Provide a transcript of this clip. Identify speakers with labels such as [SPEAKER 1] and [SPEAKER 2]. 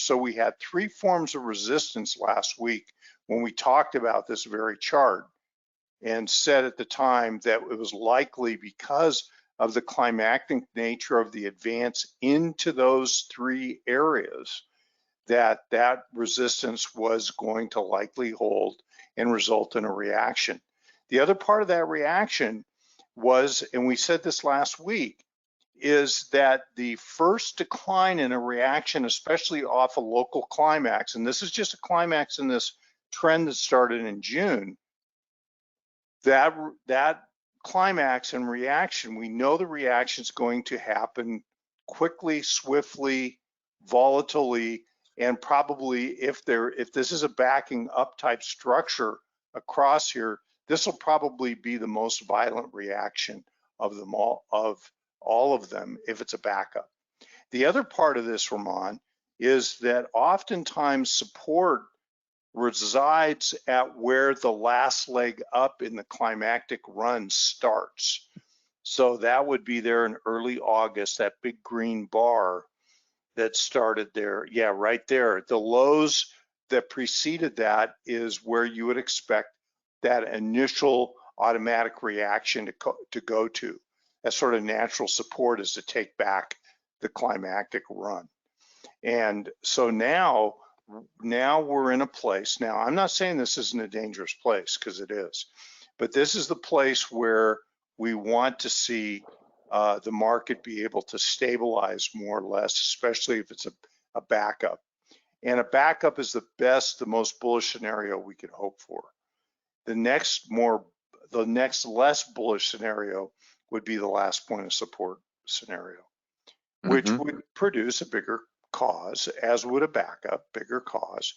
[SPEAKER 1] So we had three forms of resistance last week when we talked about this very chart, and said at the time that it was likely, because of the climactic nature of the advance into those three areas, that that resistance was going to likely hold and result in a reaction. The other part of that reaction was, and we said this last week, is that the first decline in a reaction, especially off a local climax, and this is just a climax in this trend that started in June, that climax and reaction, we know the reaction is going to happen quickly, swiftly, volatilely, and probably if this is a backing up type structure across here, this will probably be the most violent reaction of them all of them if it's a backup. The other part of this, Ramon, is that oftentimes support resides at where the last leg up in the climactic run starts. So that would be there in early August, that big green bar that started there. Yeah, right there. The lows that preceded that is where you would expect that initial automatic reaction to go to. That sort of natural support is to take back the climactic run. And so now we're in a place. Now, I'm not saying this isn't a dangerous place, because it is, but this is the place where we want to see the market be able to stabilize more or less, especially if it's a backup. And a backup is the most bullish scenario we could hope for. The next less bullish scenario would be the last point of support scenario, which would produce a bigger cause, as would a backup, bigger cause.